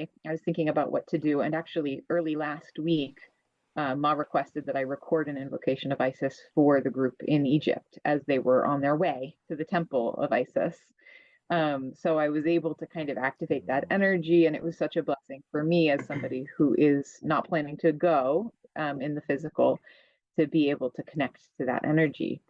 today, I was thinking about what to do, and actually early last week, Ma requested that I record an invocation of Isis for the group in Egypt as they were on their way to the temple of Isis. So I was able to kind of activate that energy, and it was such a blessing for me as somebody who is not planning to go in the physical to be able to connect to that energy.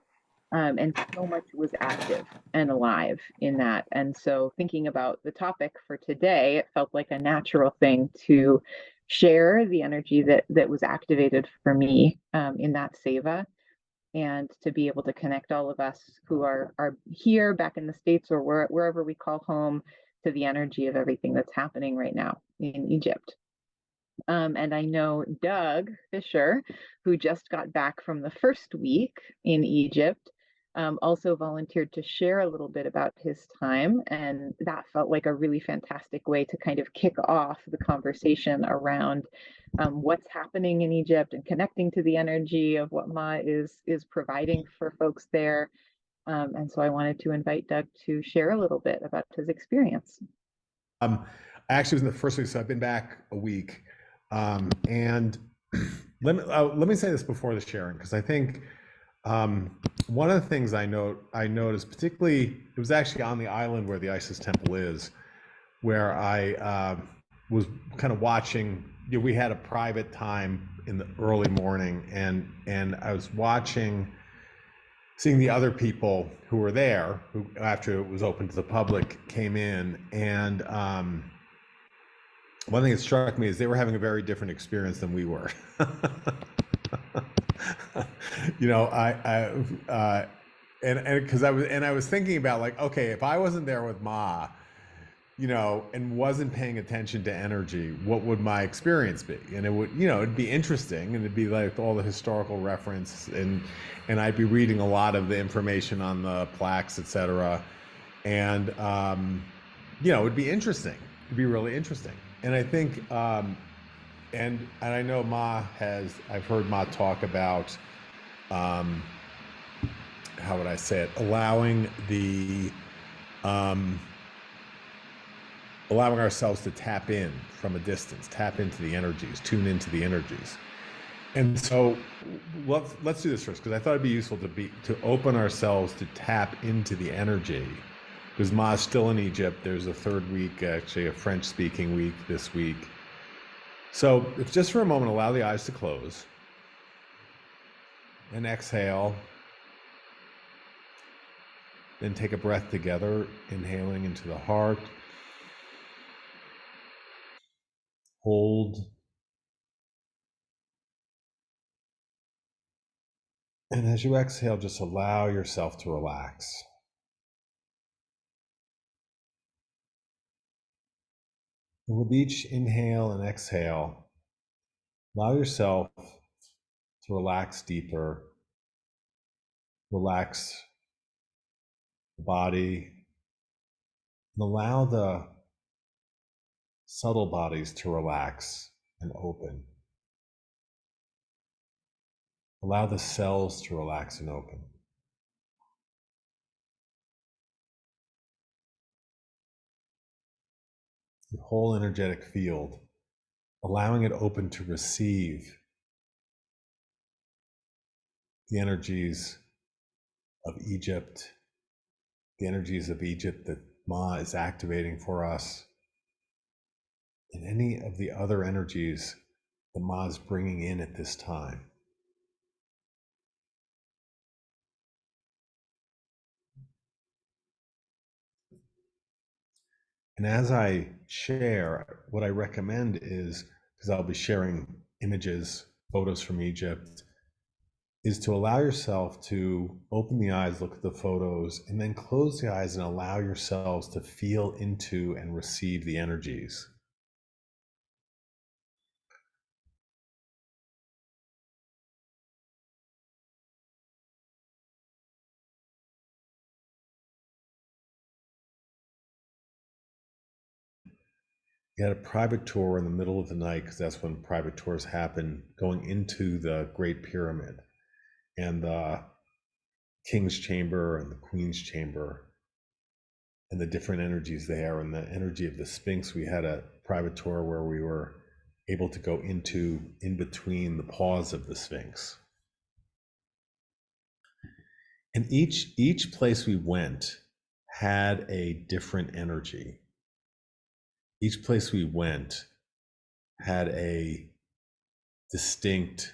And so much was active and alive in that. And so, thinking about the topic for today, it felt like a natural thing to share the energy that was activated for me in that seva, and to be able to connect all of us who are here back in the States or wherever we call home to the energy of everything that's happening right now in Egypt. And I know Doug Fisher, who just got back from the first week in Egypt, also volunteered to share a little bit about his time. And that felt like a really fantastic way to kind of kick off the conversation around what's happening in Egypt and connecting to the energy of what Ma is providing for folks there. And so I wanted to invite Doug to share a little bit about his experience. I actually was in the first week, so I've been back a week. And let me say this before the sharing, because I think one of the things I noticed, particularly, it was actually on the island where the Isis temple is, where I was kind of watching. You know, we had a private time in the early morning, and I was seeing the other people who were there, who after it was open to the public came in, and one thing that struck me is they were having a very different experience than we were. You know, and because I was thinking about, like, okay, if I wasn't there with Ma, you know, and wasn't paying attention to energy, what would my experience be? And it would, you know, it'd be interesting, and it'd be like all the historical reference, and I'd be reading a lot of the information on the plaques, etc. And you know, it'd be interesting. It'd be really interesting. And I think, and I know I've heard Ma talk about, how would I say it, allowing ourselves to tap in from a distance, tap into the energies, tune into the energies. And so let's do this first, because I thought it'd be useful to open ourselves to tap into the energy, because Ma's still in Egypt. There's a third week, actually a French-speaking week this week. So if just for a moment, allow the eyes to close and exhale. Then take a breath together, inhaling into the heart. Hold. And as you exhale, just allow yourself to relax. And with each inhale and exhale, allow yourself to relax deeper, relax the body, and allow the subtle bodies to relax and open. Allow the cells to relax and open. The whole energetic field, allowing it open to receive the energies of Egypt, the energies of Egypt that Ma is activating for us, and any of the other energies that Ma is bringing in at this time. And as I share, what I recommend is, because I'll be sharing images, photos from Egypt, is to allow yourself to open the eyes, look at the photos, and then close the eyes and allow yourselves to feel into and receive the energies. We had a private tour in the middle of the night, because that's when private tours happen, going into the Great Pyramid and the King's Chamber and the Queen's Chamber. and the different energies there, and the energy of the Sphinx. We had a private tour where we were able to go in between the paws of the Sphinx. And each place we went had a different energy. Each place we went had a distinct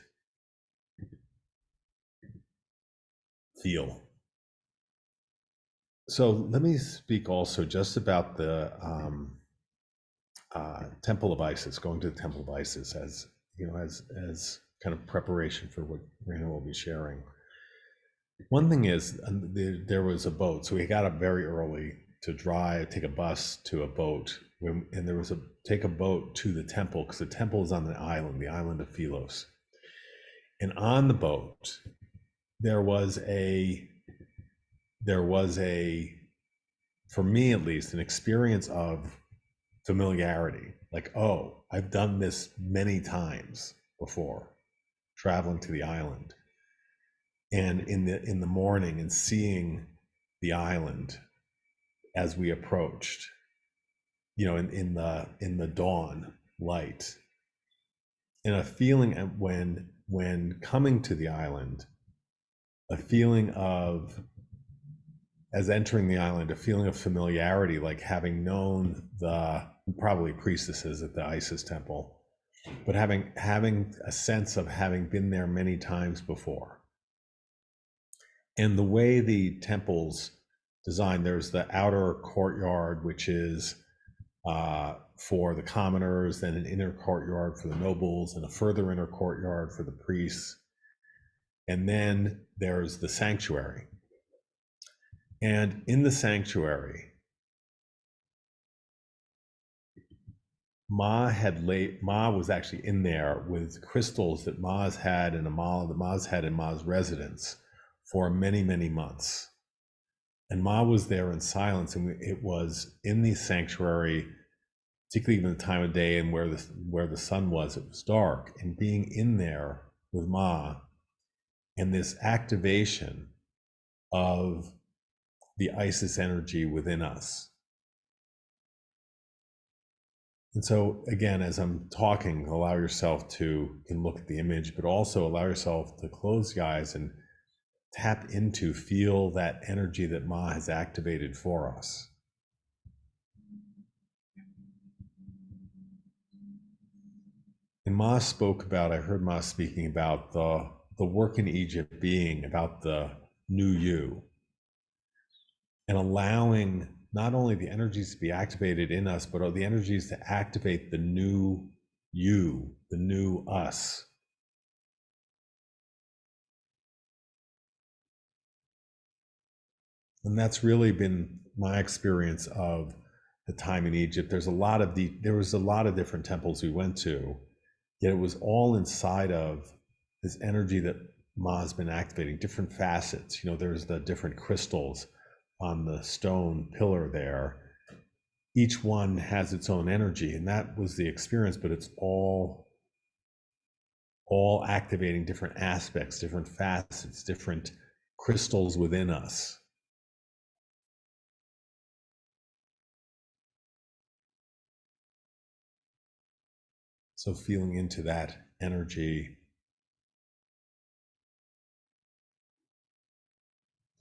feel. So let me speak also just about the Temple of Isis, going to the Temple of Isis as as kind of preparation for what Rayna will be sharing. One thing is, there was a boat, so we got up very early to take a bus to a boat, and there was take a boat to the temple, because the temple is on the island of Philos. And on the boat, there was a, for me at least, an experience of familiarity. Like, oh, I've done this many times before, traveling to the island. And in the morning, and seeing the island as we approached, in the dawn light, and a feeling when coming to the island, a feeling of, as entering the island, a feeling of familiarity, like having known the probably priestesses at the Isis temple, but having a sense of having been there many times before. And the way the temple's designed, there's the outer courtyard, which is for the commoners, then an inner courtyard for the nobles, and a further inner courtyard for the priests. And then there's the sanctuary. And in the sanctuary, Ma was actually in there with crystals that Ma's had in Ma's residence for many, many months. And Ma was there in silence, and it was in the sanctuary, particularly even the time of day and where the sun was, it was dark. And being in there with Ma, and this activation of the Isis energy within us. And so again, as I'm talking, allow yourself to look at the image, but also allow yourself to close the eyes and tap into, feel that energy that Ma has activated for us. And Ma spoke about, I heard Ma speaking about the work in Egypt being about the new you, and allowing not only the energies to be activated in us, but the energies to activate the new you, the new us. And that's really been my experience of the time in Egypt. There was a lot of different temples we went to, yet it was all inside of this energy that Ma's been activating, different facets. There's the different crystals on the stone pillar there. Each one has its own energy, and that was the experience, but it's all activating different aspects, different facets, different crystals within us. So feeling into that energy,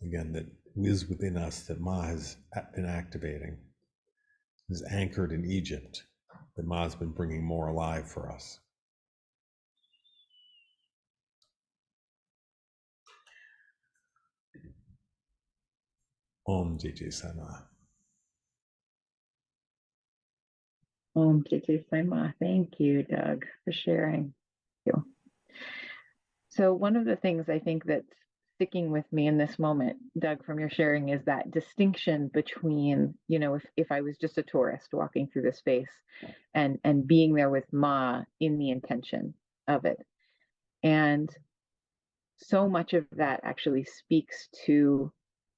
again, that is within us, that Ma has been activating, is anchored in Egypt, that Ma's been bringing more alive for us. Om Jai Sai Maa. Om Sai Maa. Thank you, Doug, for sharing. Thank you. So one of the things I think that's sticking with me in this moment, Doug, from your sharing, is that distinction between, if I was just a tourist walking through the space and being there with Ma in the intention of it. And so much of that actually speaks to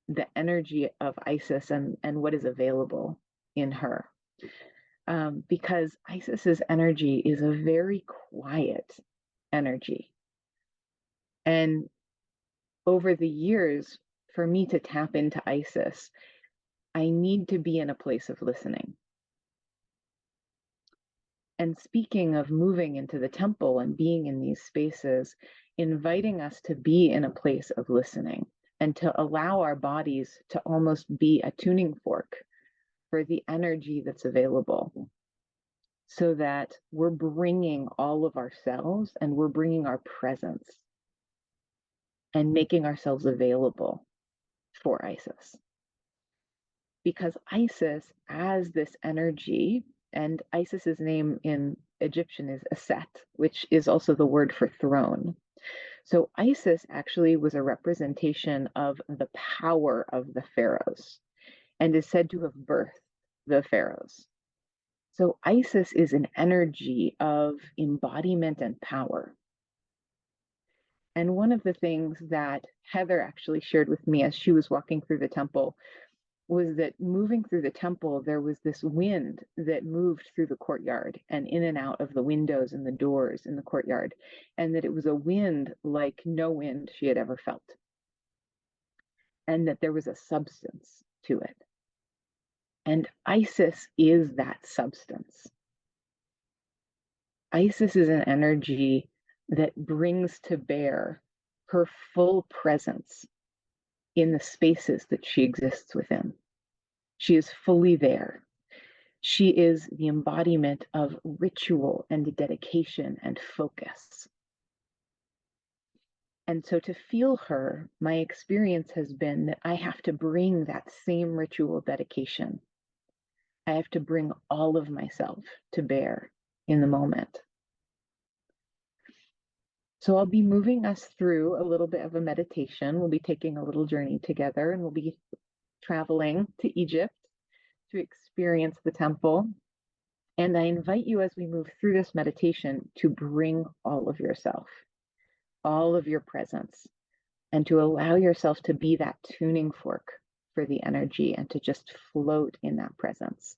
the energy of Isis and what is available in her. Because Isis's energy is a very quiet energy. And over the years, for me to tap into Isis, I need to be in a place of listening. And speaking of moving into the temple and being in these spaces, inviting us to be in a place of listening and to allow our bodies to almost be a tuning fork for the energy that's available, so that we're bringing all of ourselves and we're bringing our presence and making ourselves available for Isis. Because Isis, as this energy, and Isis's name in Egyptian is Aset, which is also the word for throne. So Isis actually was a representation of the power of the pharaohs and is said to have birthed the pharaohs. So Isis is an energy of embodiment and power. And one of the things that Heather actually shared with me as she was walking through the temple was that moving through the temple, there was this wind that moved through the courtyard and in and out of the windows and the doors in the courtyard, and that it was a wind like no wind she had ever felt, and that there was a substance to it. And Isis is that substance. Isis is an energy that brings to bear her full presence in the spaces that she exists within. She is fully there. She is the embodiment of ritual and dedication and focus. And so to feel her, my experience has been that I have to bring that same ritual dedication. I have to bring all of myself to bear in the moment. So I'll be moving us through a little bit of a meditation. We'll be taking a little journey together, and we'll be traveling to Egypt to experience the temple. And I invite you, as we move through this meditation, to bring all of yourself, all of your presence, and to allow yourself to be that tuning fork for the energy and to just float in that presence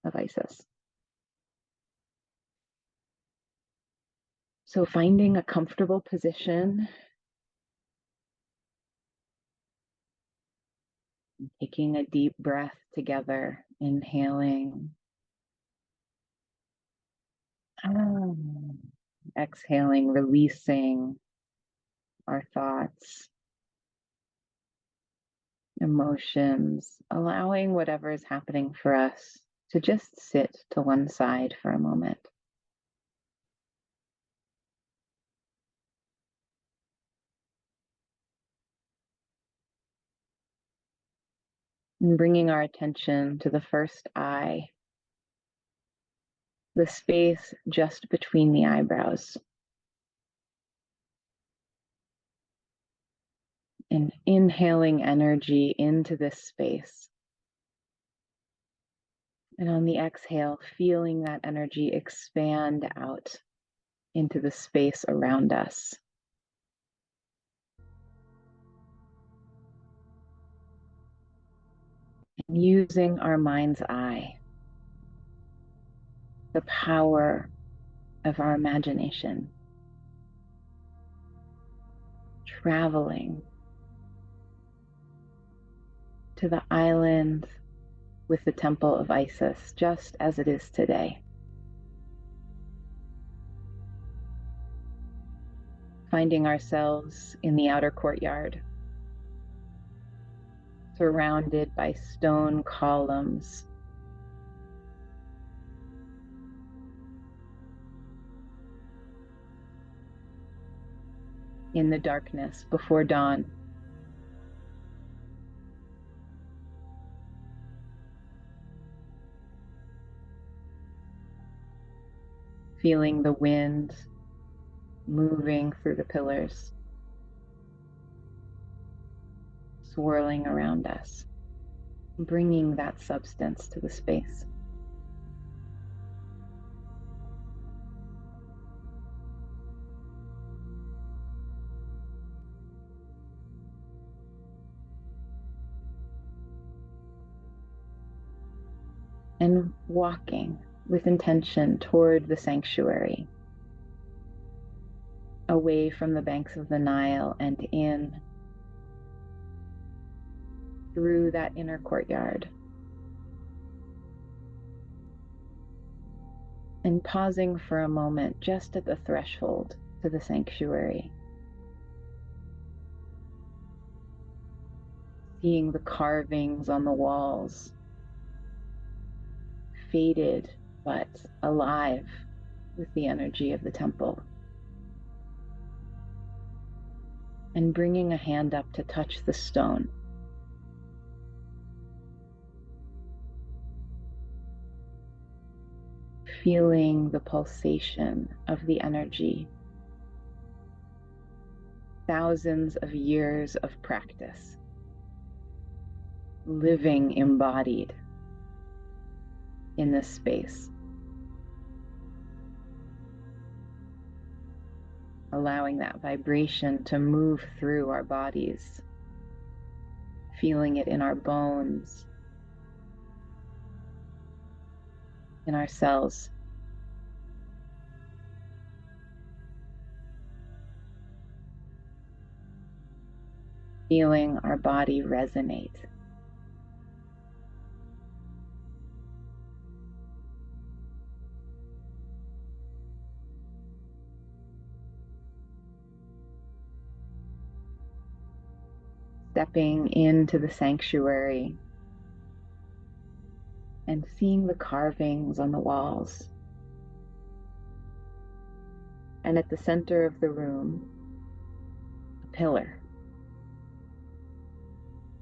of Isis. So finding a comfortable position, taking a deep breath together, inhaling, exhaling, releasing our thoughts, emotions, allowing whatever is happening for us to just sit to one side for a moment. And bringing our attention to the first eye, the space just between the eyebrows. And inhaling energy into this space. And on the exhale, feeling that energy expand out into the space around us. And using our mind's eye, the power of our imagination, traveling to the island with the temple of Isis, just as it is today. Finding ourselves in the outer courtyard, surrounded by stone columns, in the darkness before dawn. Feeling the wind moving through the pillars, swirling around us, bringing that substance to the space. And walking with intention toward the sanctuary, away from the banks of the Nile and in through that inner courtyard, And pausing for a moment just at the threshold to the sanctuary, seeing the carvings on the walls, faded but alive with the energy of the temple. And bringing a hand up to touch the stone. Feeling the pulsation of the energy. Thousands of years of practice. Living embodied in this space. Allowing that vibration to move through our bodies. Feeling it in our bones, in our cells. Feeling our body resonate. Stepping into the sanctuary and seeing the carvings on the walls. And at the center of the room, a pillar,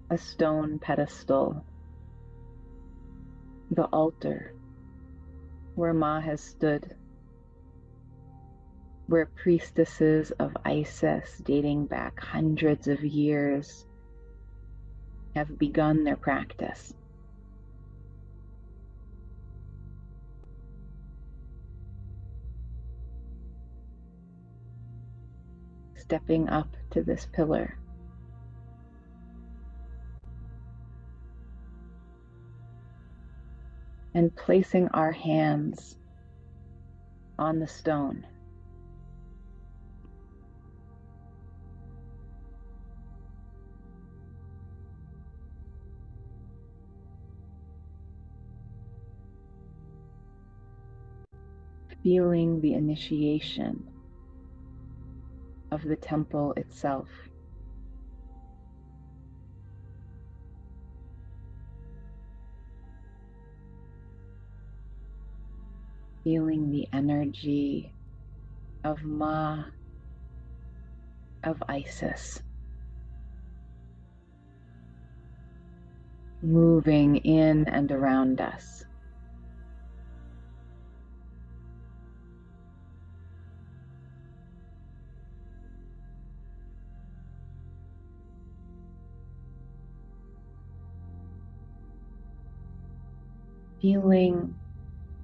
a stone pedestal, the altar where Ma has stood, where priestesses of Isis dating back hundreds of years have begun their practice. Stepping up to this pillar. And placing our hands on the stone. Feeling the initiation of the temple itself. Feeling the energy of Ma, of Isis, moving in and around us. Feeling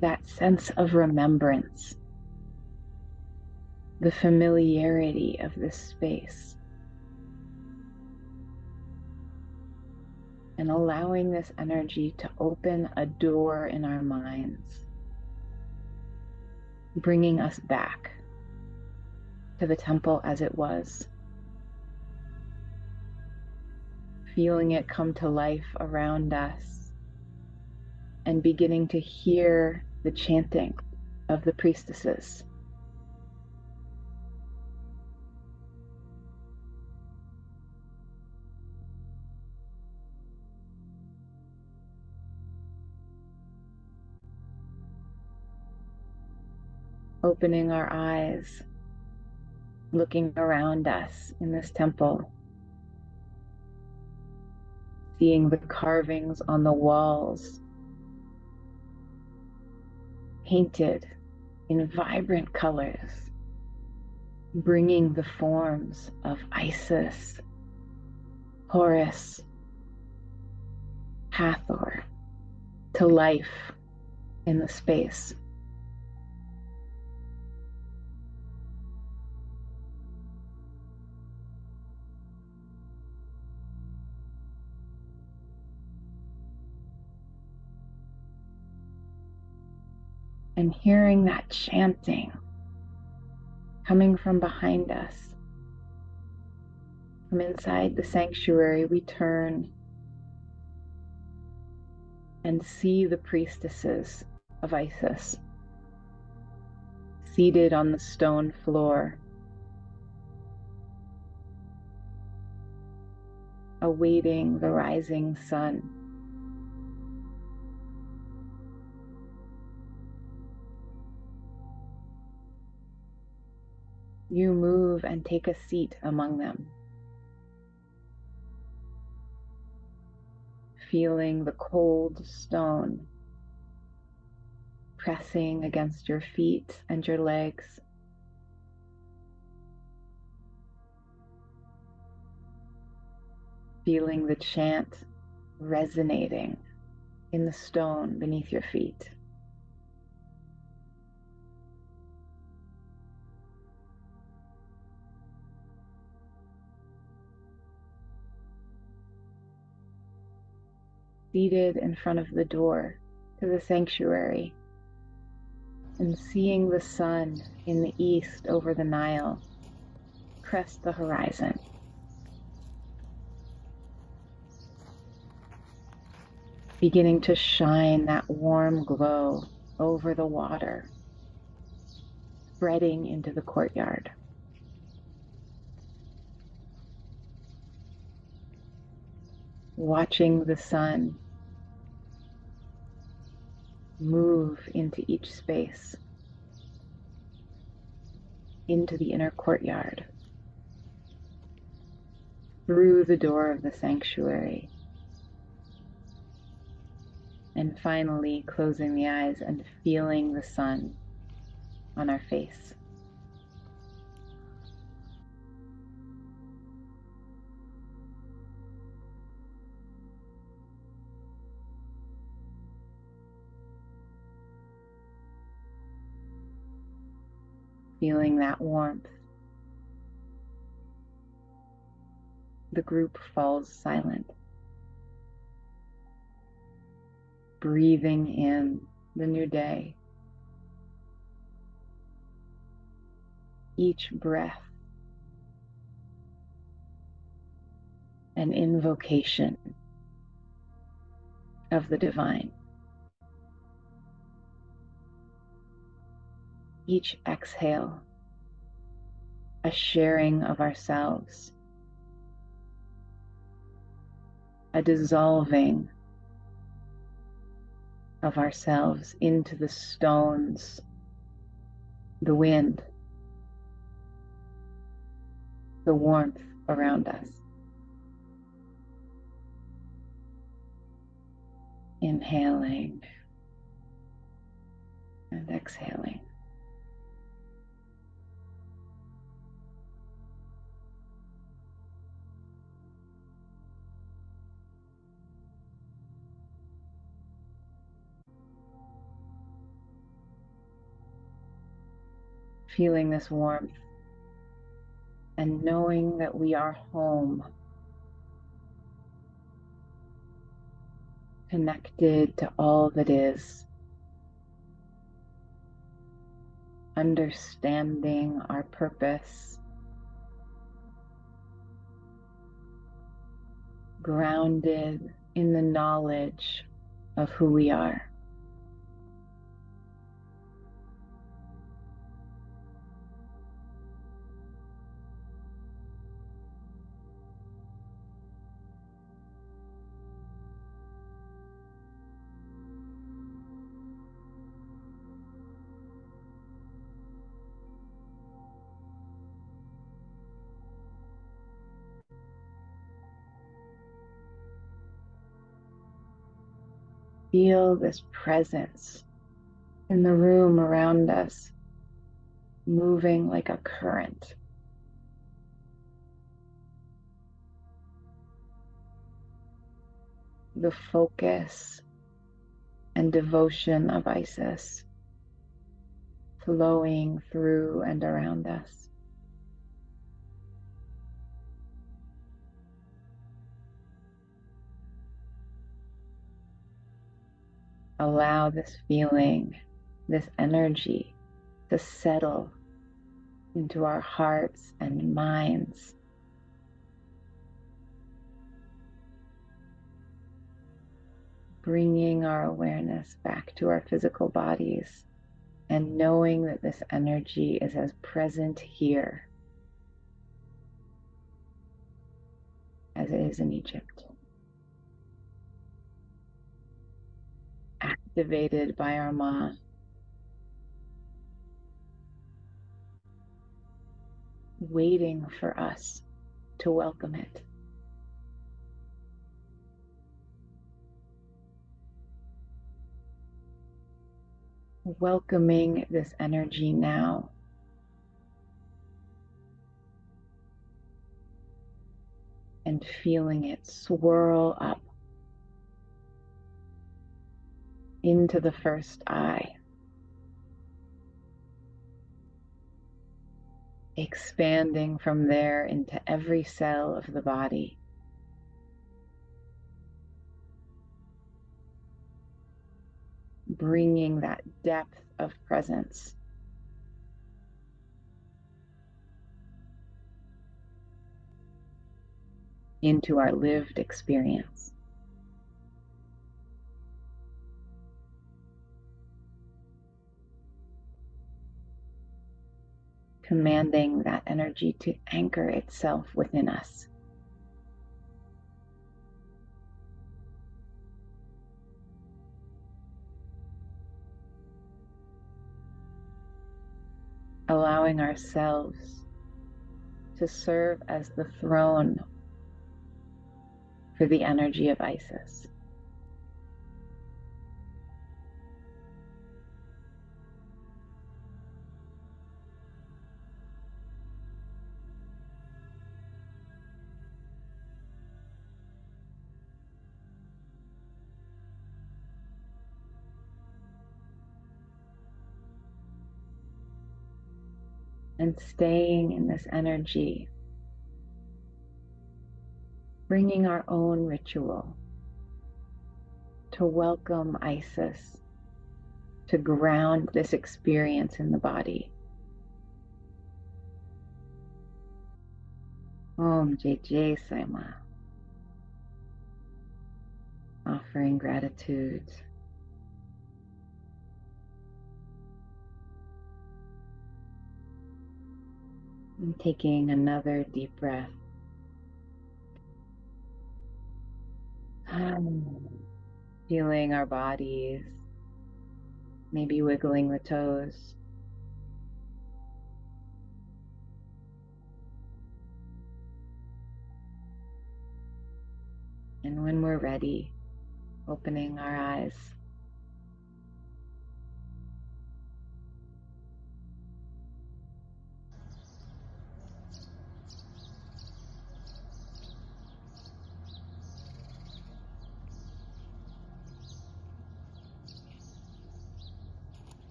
that sense of remembrance, the familiarity of this space, and allowing this energy to open a door in our minds, bringing us back to the temple as it was, feeling it come to life around us, and beginning to hear the chanting of the priestesses. Opening our eyes, looking around us in this temple, seeing the carvings on the walls, painted in vibrant colors, bringing the forms of Isis, Horus, Hathor to life in the space. And hearing that chanting coming from behind us. From inside the sanctuary, we turn and see the priestesses of Isis seated on the stone floor, awaiting the rising sun. You move and take a seat among them, feeling the cold stone pressing against your feet and your legs. Feeling the chant resonating in the stone beneath your feet. Seated in front of the door to the sanctuary and seeing the sun in the east over the Nile crest the horizon. Beginning to shine that warm glow over the water, spreading into the courtyard. Watching the sun move into each space, into the inner courtyard, through the door of the sanctuary, and finally closing the eyes and feeling the sun on our face. Feeling that warmth, the group falls silent, breathing in the new day. Each breath an invocation of the divine. Each exhale, a sharing of ourselves, a dissolving of ourselves into the stones, the wind, the warmth around us. Inhaling and exhaling. Feeling this warmth and knowing that we are home, connected to all that is, understanding our purpose, grounded in the knowledge of who we are. Feel this presence in the room around us, moving like a current. The focus and devotion of Isis flowing through and around us. Allow this feeling, this energy to settle into our hearts and minds. Bringing our awareness back to our physical bodies, and knowing that this energy is as present here as it is in Egypt, activated by our Ma, waiting for us to welcome it. Welcoming this energy now. And feeling it swirl up into the first eye, expanding from there into every cell of the body. Bringing that depth of presence into our lived experience. Commanding that energy to anchor itself within us. Allowing ourselves to serve as the throne for the energy of Isis. And staying in this energy, bringing our own ritual to welcome Isis, to ground this experience in the body. Om JJ Sai Maa. Offering gratitude. And taking another deep breath. Feeling our bodies, maybe wiggling the toes. And when we're ready, opening our eyes.